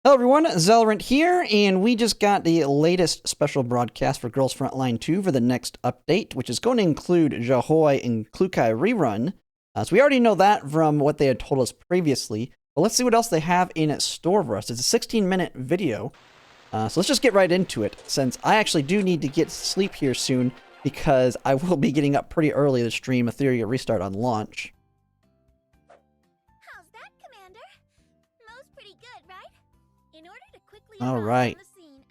Hello everyone, Zelrant here, and we just got the latest special broadcast for Girls Frontline 2 for the next update, which is going to include Zhaohui and Klukai rerun. So we already know that from what they had told us previously, but let's see what else they have in store for us. It's a 16-minute video, so let's just get right into it, since I actually do need to get sleep here soon, because I will be getting up pretty early to stream a Theory Restart on launch. Alright,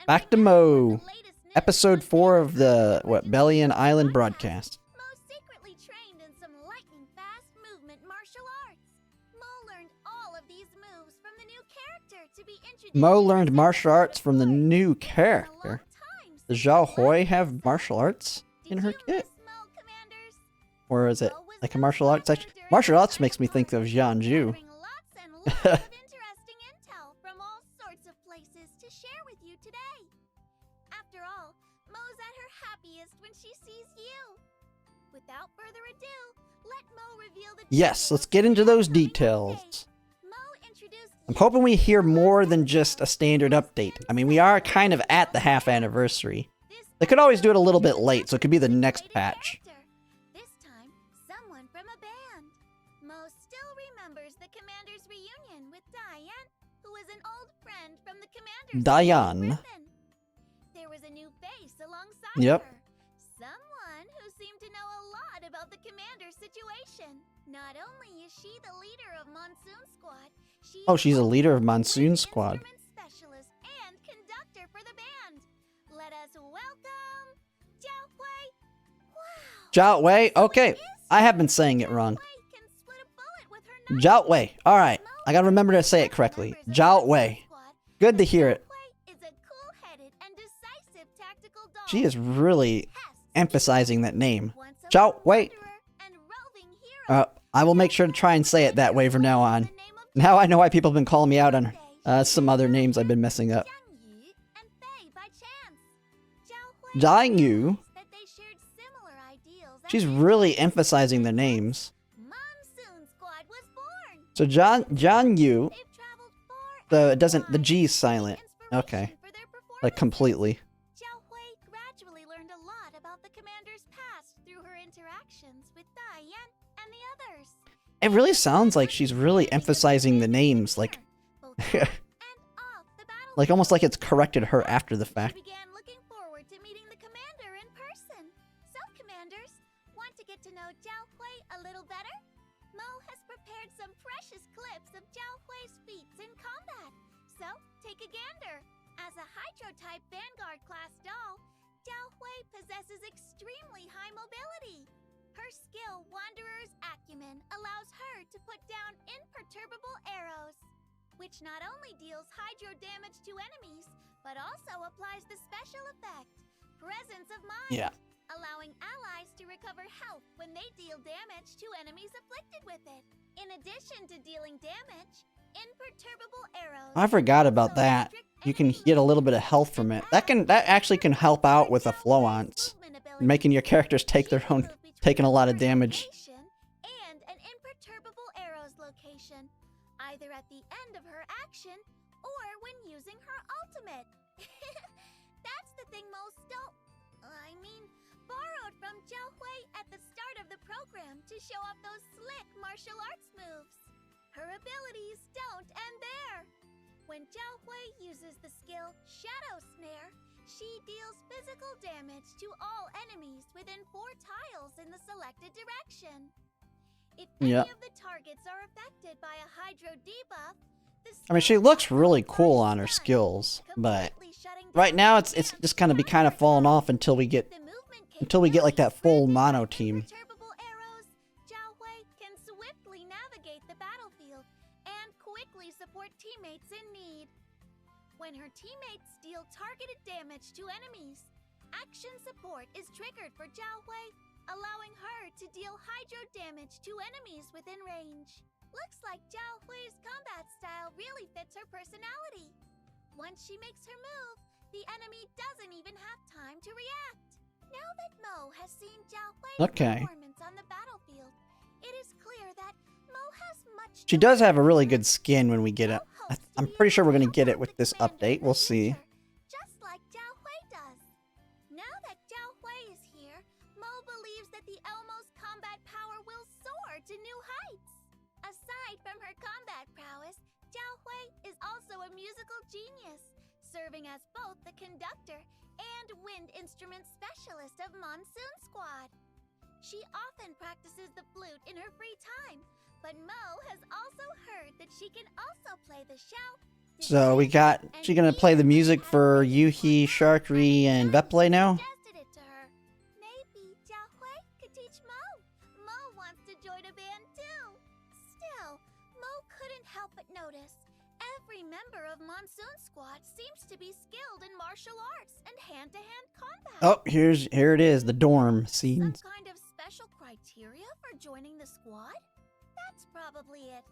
back to Mo. Episode 4 of the, Bellion Island broadcast. Secretly trained in some lightning-fast movement martial arts. Mo learned all of these moves from the new character to be introduced. Mo learned martial arts from the new character. Does Zhaohui have martial arts in her kit? Or is it like a martial arts section? Martial arts makes me think of Jianju. Share with you today. After all, Mo's at her happiest when she sees you. Without further ado, let Mo reveal the Yes, let's get into those details. I'm hoping we hear more than just a standard update. I mean, we are kind of at the half anniversary. They could always do it a little bit late, so it could be the next patch. This time, someone from a band. Mo still remembers the Commander's reunion with Diane, who is an old friend from the Commander's Diane. There was a new face alongside Yep. her. Someone who seemed to know a lot about the Commander's situation. Not only is she the leader of Monsoon Squad, She's a leader of Monsoon Squad. Specialist and conductor for the band. Let us welcome Zhaohui. Wow. Zhaohui? Okay, I have been saying it wrong. Zhaohui. Alright, I gotta remember to say it correctly. Zhaohui. Good to hear it. She is really emphasizing that name. Zhaohui. I will make sure to try and say it that way from now on. Now I know why people have been calling me out on some other names I've been messing up. Zhang Yu. She's really emphasizing the names. So Zhang Yu. The G is silent. Okay. Like completely. Zhaohui gradually learned a lot about the Commander's past through her interactions with Diane and the others. It really sounds like she's really emphasizing the names, like like almost like it's corrected her after the fact. She began looking forward to meeting the Commander in person. So, Commanders, want to get to know Zhaohui a little better? Mo has prepared some precious clips of Zhaohui's feats in combat. So, take a gander. As a Hydro-type Vanguard class doll, Zhaohui possesses extremely high mobility. Her skill, Wanderer's Acumen, allows her to put down imperturbable arrows, which not only deals hydro damage to enemies, but also applies the special effect, Presence of Mind, allowing allies to recover health when they deal damage to enemies afflicted with it. In addition to dealing damage, imperturbable arrows... I forgot about that. You can get a little bit of health from it. That actually can help out with a Flowance, making your characters taking a lot of damage. And an imperturbable arrows location, either at the end of her action or when using her ultimate. That's the thing Mo borrowed from Zhaohui at the start of the program to show off those slick martial arts moves. Her abilities don't end there. When Zhaohui uses the skill Shadow Snare, she deals physical damage to all enemies within 4 tiles in the selected direction. If any of the targets are affected by a Hydro debuff, I mean, she looks really cool on her skills, but right now it's just gonna be kind of falling off until we get like that full mono team. Zhaohui can swiftly navigate the battlefield and quickly support teammates in need. When her teammates deal targeted damage to enemies, action support is triggered for Zhaohui, allowing her to deal hydro damage to enemies within range. Looks like Zhaohui's combat style really fits her personality. Once she makes her move, the enemy doesn't even have time to react. Now that Mo has seen Zhaohui's performance on the battlefield, it is clear that She does have a really good skin when we get it. I'm pretty sure we're going to get it with this update. We'll see. Just like Zhaohui does. Now that Zhaohui is here, Mo believes that the Elmo's combat power will soar to new heights. Aside from her combat prowess, Zhaohui is also a musical genius, serving as both the conductor and wind instrument specialist of Monsoon Squad. She often practices the flute in her free time, but Mo has also heard that she can also play the shout. So we got, she gonna play the music for Yuhi, Sharkry, and Veplay now? Suggested it to her. Maybe Zhaohui could teach Mo. Mo wants to join a band too. Still, Mo couldn't help but notice. Every member of Monsoon Squad seems to be skilled in martial arts and hand-to-hand combat. Oh, here it is, the dorm scenes. Some kind of special criteria for joining the squad? That's probably it.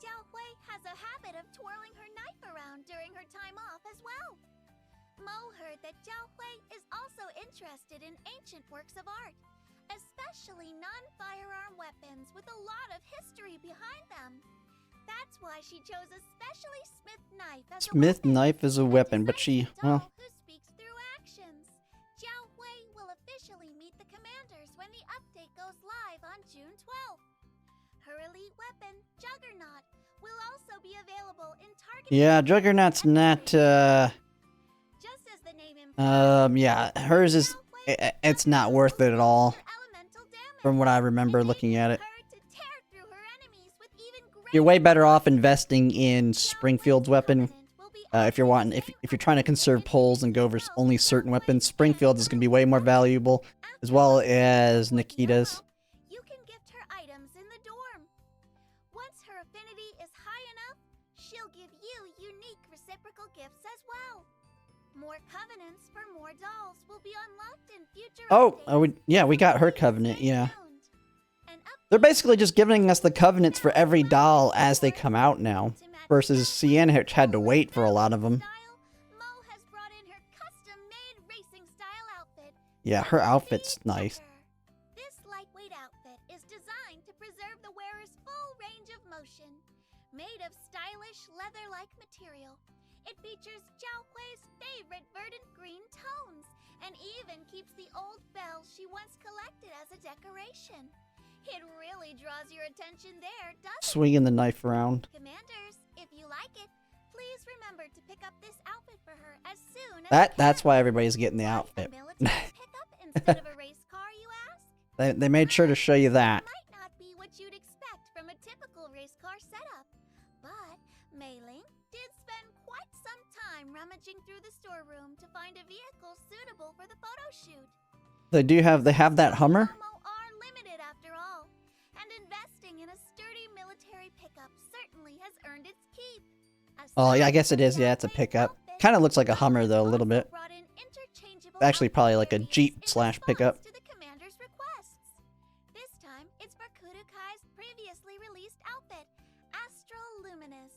Zhaohui has a habit of twirling her knife around during her time off as well. Mo heard that Zhaohui is also interested in ancient works of art, especially non-firearm weapons with a lot of history behind them. That's why she chose a specially smith knife as Smith knife is a weapon, but she, well, who speaks through actions. Zhaohui will officially meet the commanders when the update goes live on June 12th. Her elite weapon, Juggernaut, will also be available in target. yeah, Juggernaut's not, Just as the name implies, yeah, hers is, it's not worth it at all, elemental damage. from what I remember looking at it. Her to tear through her enemies with even You're way better off investing in Springfield's weapon. If you're wanting, if you're trying to conserve pulls and go over only certain weapons, Springfield is going to be way more valuable, as well as Nikita's. You can gift her items in the dorm. Once her affinity is high enough, she'll give you unique reciprocal gifts as well. More covenants for more dolls will be unlocked in future updates. Yeah, we got her covenant, yeah. An They're basically just giving us the covenants for every doll as they come out now, versus Sienna, which had to wait for a lot of them. Mo has brought in her custom-made racing style outfit. Yeah, her outfit's nice. This lightweight outfit is designed to preserve the wearer's full range of motion. Made of stylish leather-like material, it features Zhaohui's favorite verdant green tones, and even keeps the old bells she once collected as a decoration. It really draws your attention there, doesn't it? Swinging the knife around. Commanders, if you like it, please remember to pick up this outfit for her as soon as That's why everybody's getting the outfit. A military pickup instead of a race car, you ask? They made sure to show you that. It might not be what you'd expect from a typical race car setup, but Mei Ling did spend quite some time rummaging through the storeroom to find a vehicle suitable for the photo shoot. They have that Hummer? Elmo are limited after all, and investing in a sturdy military pickup certainly has earned its keep. Oh, yeah, I guess it is. Yeah, it's a pickup. Kind of looks like a Hummer, though, a little bit. Actually, probably like a Jeep/pickup. To the commander's requests. This time, it's for Kudukai's previously released outfit, Astral Luminous.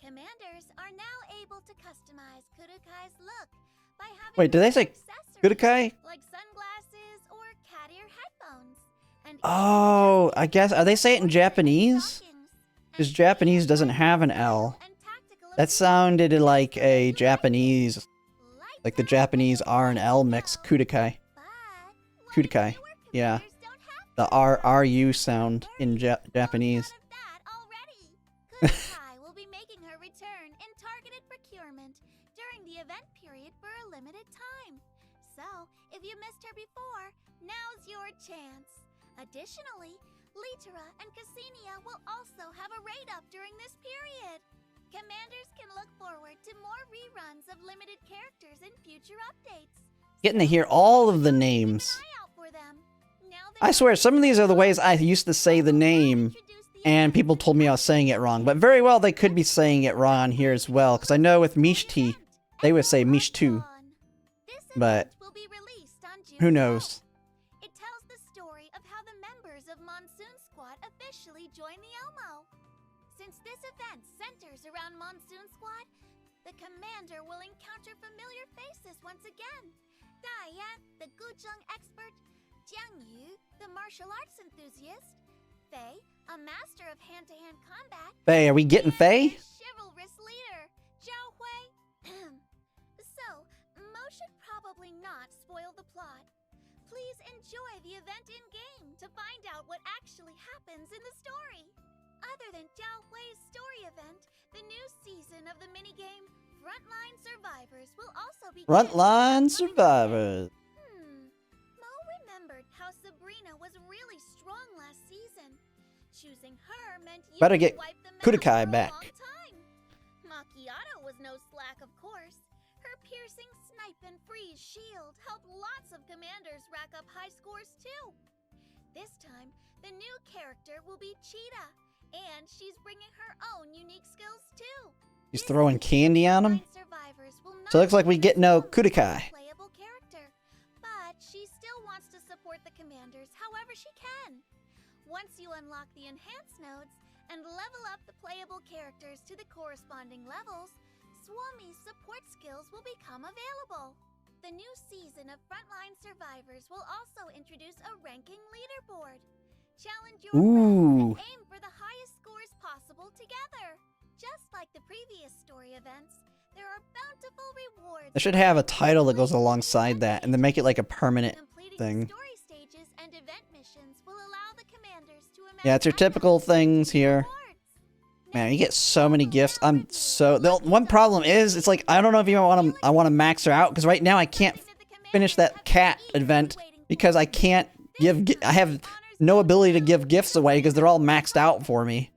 Commanders are now able to customize Kudukai's look by having Wait, did they say accessories Kudokai? like sunglasses or cat ear headphones. And Oh, I guess, are they saying it in Japanese? stockings, Because Japanese doesn't have an L. and tactical That sounded like a Japanese, like the Japanese R and L mix, Kudokai. Kudokai, yeah. The RU sound in Japanese. Klukai will be making her return in targeted procurement during the event period for a limited time. So, if you missed her before, now's your chance. Additionally, Litera and Cassinia will also have a raid-up during this period. Commanders can look forward to more reruns of limited characters in future updates. Getting to hear all of the names. Keep an eye out for them. Now that I swear, some of these are the ways I used to say the name, and people told me I was saying it wrong. But very well, they could be saying it wrong here as well, because I know with Mishti, they would say Mishtu, but who knows? It tells the story of how the members of Monsoon Squad officially joined the Elmo. Since this event centers around Monsoon Squad, the commander will encounter familiar faces once again. Diane, the Guzheng expert, Jiang Yu, the martial arts enthusiast, Faye, a master of hand-to-hand combat. Faye, are we getting and Faye? a chivalrous leader, Zhaohui. So, Mo should probably not spoil the plot. Please enjoy the event in-game to find out what actually happens in the story. Other than Zhaohui's story event, the new season of the minigame Frontline Survivors will also be Frontline Survivors. Mo remembered how Sabrina was really strong last season. Choosing her meant you Better get wipe them out Klukai for a back. long time. Macchiato was no slack, of course. Her piercing snipe and freeze shield helped lots of commanders rack up high scores too. This time, the new character will be Cheetah, and she's bringing her own unique skills too. He's throwing candy on him. Survivors will not So it looks like we get no be Klukai. playable character, but she still wants to support the commanders however she can. Once you unlock the enhanced nodes and level up the playable characters to the corresponding levels, Swami's support skills will become available. The new season of Frontline Survivors will also introduce a ranking leaderboard. Challenge your friends and aim for the highest scores possible together. Just like the previous story events, there are bountiful rewards. I should have a title that goes alongside that and then make it like a permanent Completing thing. story stages and event missions will allow the commanders to Yeah, it's your typical things here. Man, you get so many gifts. The one problem is, it's like, I don't know if I want to max her out, because right now I can't finish that cat event because I can't I have no ability to give gifts away because they're all maxed out for me.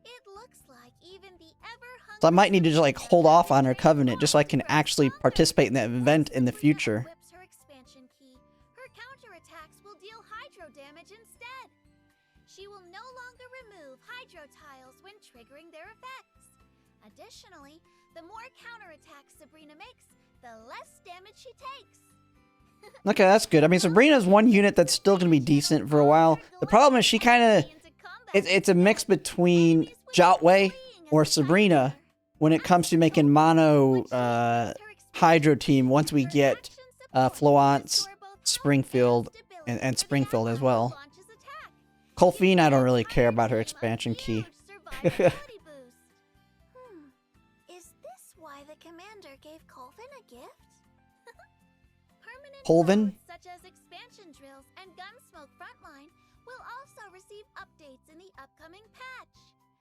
So I might need to just like hold off on her covenant just so I can actually participate in that event in the future. Her expansion key. Her counterattacks will deal hydro damage instead. She will no longer remove hydro tiles when triggering their effects. Additionally, the more counterattacks Sabrina makes, the less damage she takes. Okay, that's good. I mean, Sabrina's one unit that's still going to be decent for a while. The problem is she kind of... It's a mix between Zhaohui or Sabrina when it comes to making mono Hydro team once we get Florence, Springfield, and Springfield as well. Colfine, I don't really care about her expansion key. Is this why the commander gave Colvin a gift? Permanent Colvin? modes such as expansion drills and Gunsmoke Frontline will also receive updates in the upcoming patch.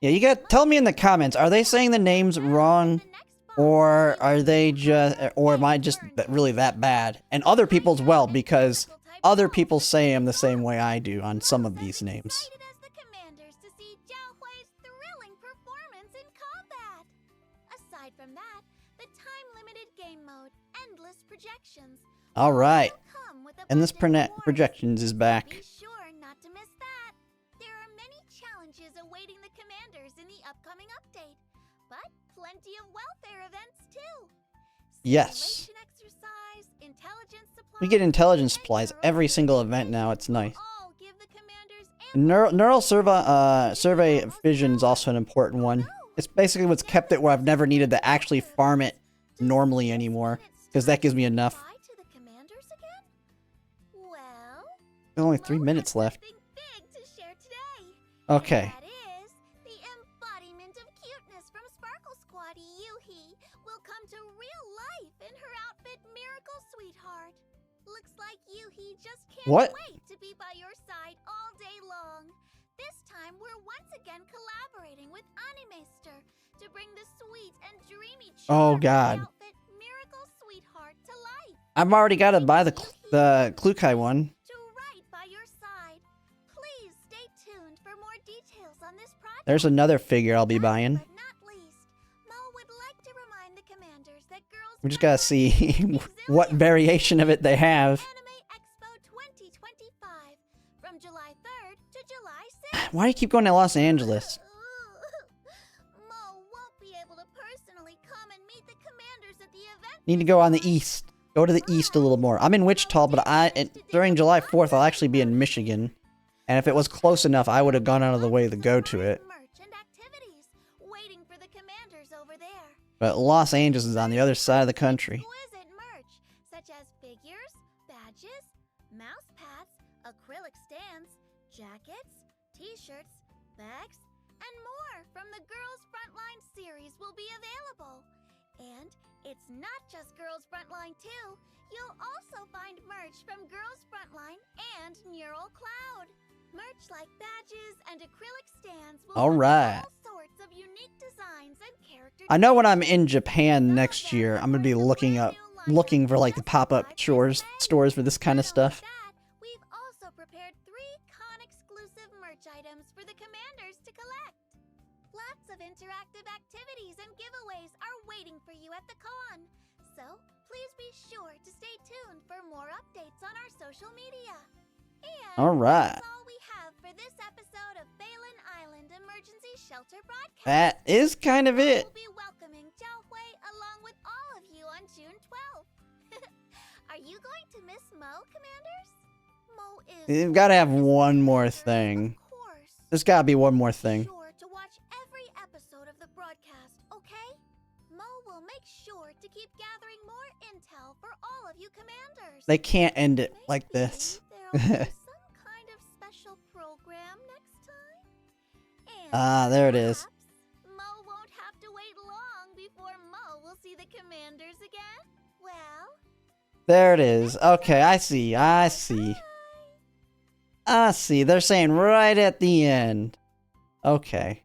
Yeah, you gotta tell me in the comments, are they saying the names wrong? Or are they just, or am I just really that bad? And other people as well, because other people say them the same way I do on some of these names. Excited as the commanders to see Zhaohui's thrilling performance in combat. Aside from that, the time-limited game mode, Endless Projections, All right, will come with and this abundant rewards. projections is back. Be sure not to miss that. There are many challenges awaiting the commanders in the upcoming update, but plenty of welfare events too. Yes. Simulation exercise, intelligence supplies, We get intelligence and supplies neural every single survey event now, it's nice. all give the commanders ample Neural survey vision is also an important one. It's basically what's kept it where I've never needed to actually farm it normally anymore, because that gives me enough. Bye to the commanders again? Well, There's only 3 Mo minutes has left. something big to share today. Okay. That is, the embodiment of cuteness from Sparkle Squad Yuhi will come to real life in her outfit Miracle Sweetheart. Looks like Yuhi just can't What? wait to be by your side all day long. This time we're once again collaborating with Animester to bring the sweet and dreamy Oh, charm of God. the outfit Miracle Sweetheart to life. I've already got to buy the Klukai one. To right by your side. Please stay tuned for more details on this project. There's another figure I'll be buying. But not least, Mo would like to remind the commanders that girls We just gotta see what variation of it they have. Anime Expo 2025 from July 3rd to July 6th. Why do you keep going to Los Angeles? Mo won't be able to personally come and meet the commanders at the event. Need to go on the east. Go to the east a little more. I'm in Wichita, but during July 4th, I'll actually be in Michigan. And if it was close enough, I would have gone out of the way to go to it. Merch and activities waiting for the commanders over there. But Los Angeles is on the other side of the country. Exquisite merch such as figures, badges, mouse pads, acrylic stands, jackets, t-shirts, bags, and more from the Girls Frontline series will be available. And it's not just Girls Frontline 2. You'll also find merch from Girls Frontline and Neural Cloud. Merch like badges and acrylic stands will all right. all sorts of unique designs and character. I know when I'm in Japan next year, I'm gonna be looking for like the pop-up stores for this kind of stuff. We've also prepared 3 con-exclusive merch items for the commanders to collect. Lots of interactive activities and giveaways are waiting for you at the con. So, please be sure to stay tuned for more updates on our social media. And all right. that's all we have for this episode of Balin Island Emergency Shelter Broadcast. That is kind of it. We'll be welcoming Zhaohui along with all of you on June 12th. Are you going to miss Mo, Commanders? Mo is... You've got to have one more thing. Of course. There's got to be one more thing. Be sure to watch every episode of the broadcast, okay? Mo will make sure to keep gathering more intel for all of you commanders. They can't end it like this. There'll be some kind of special program next time. And There it is. perhaps Mo won't have to wait long before Mo will see the commanders again. Well, There it is. Okay, I see. They're saying right at the end. Okay.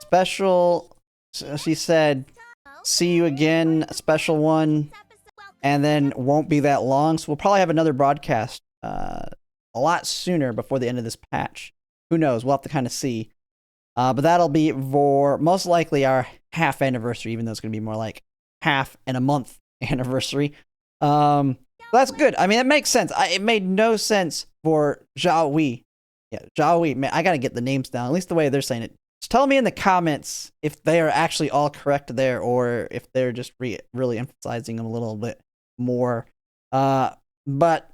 Special. So she said, see you again, a special one, and then won't be that long. So we'll probably have another broadcast a lot sooner before the end of this patch. Who knows? We'll have to kind of see. But that'll be for most likely our half anniversary, even though it's going to be more like half and a month anniversary. That's good. I mean, it makes sense. It made no sense for Zhaohui. Yeah, Zhaohui. Man, I got to get the names down, at least the way they're saying it. Just tell me in the comments if they are actually all correct there, or if they're just really emphasizing them a little bit more. But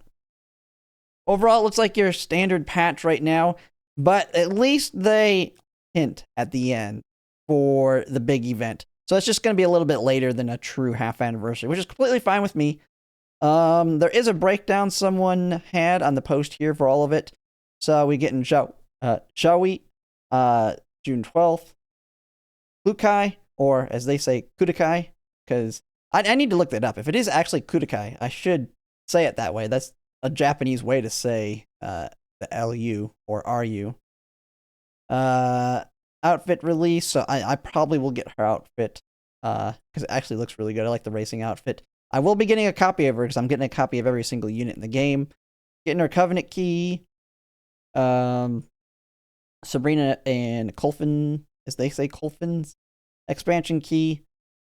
overall, it looks like your standard patch right now. But at least they hint at the end for the big event. So it's just going to be a little bit later than a true half anniversary, which is completely fine with me. There is a breakdown someone had on the post here for all of it. So we get in Zhaohui, June 12th, Klukai, or as they say, Kudakai, because I need to look that up. If it is actually Kudakai, I should say it that way. That's a Japanese way to say the LU or RU. Outfit release, so I probably will get her outfit because it actually looks really good. I like the racing outfit. I will be getting a copy of her because I'm getting a copy of every single unit in the game. Getting her Covenant key. Sabrina and Kulfin, as they say, Kulfin's expansion key.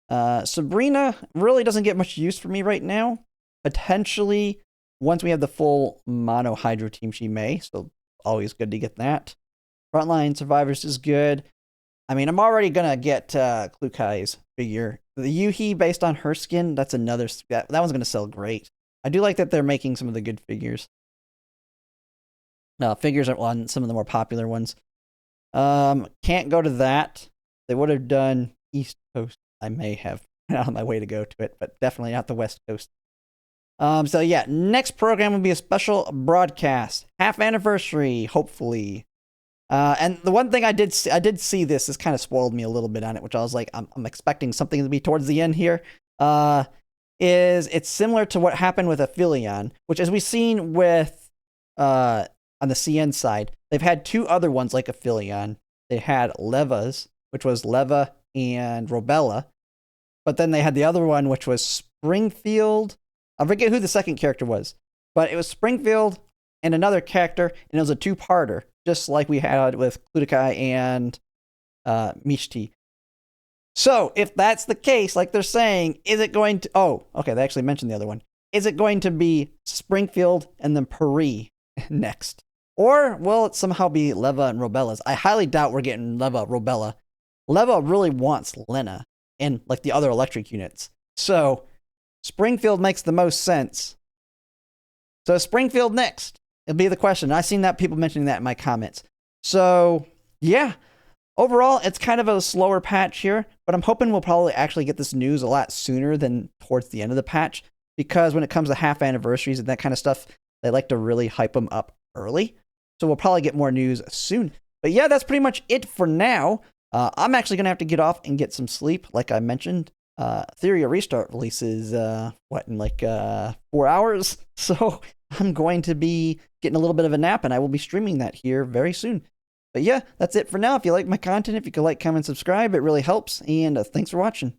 Sabrina really doesn't get much use for me right now. Potentially, once we have the full mono Hydro team, she may. So always good to get that. Frontline Survivors is good. I mean, I'm already gonna get Klukai's figure. The Yuhi, based on her skin, that's another. That one's gonna sell great. I do like that they're making some of the good figures. Figures are on some of the more popular ones. Can't go to that. They would have done East Coast. I may have on my way to go to it, but definitely not the West Coast. So yeah, next program will be a special broadcast, half anniversary, hopefully. And the one thing I did see this kind of spoiled me a little bit on it, which I was like, I'm expecting something to be towards the end here. Is it's similar to what happened with Exilium, which as we've seen with on the CN side, they've had 2 other ones like Exilium. They had Leva's, which was Leva and Robella, but then they had the other one, which was Springfield. I forget who the second character was, but it was Springfield and another character, and it was a 2-parter, just like we had with Klukai and Mishti. So, if that's the case, like they're saying, is it going to... Oh, okay, they actually mentioned the other one. Is it going to be Springfield and then Paris next? Or will it somehow be Leva and Robella's? I highly doubt we're getting Leva, Robella. Leva really wants Lena and like the other electric units. So, Springfield makes the most sense. So, Springfield next. It'll be the question. I've seen that people mentioning that in my comments. So, yeah. Overall, it's kind of a slower patch here, but I'm hoping we'll probably actually get this news a lot sooner than towards the end of the patch, because when it comes to half anniversaries and that kind of stuff, they like to really hype them up early. So we'll probably get more news soon. But yeah, that's pretty much it for now. I'm actually going to have to get off and get some sleep, like I mentioned. Theory of Restart releases, in like 4 hours? So I'm going to be getting a little bit of a nap, and I will be streaming that here very soon. But yeah, that's it for now. If you like my content, if you could like, comment, subscribe, it really helps. And thanks for watching.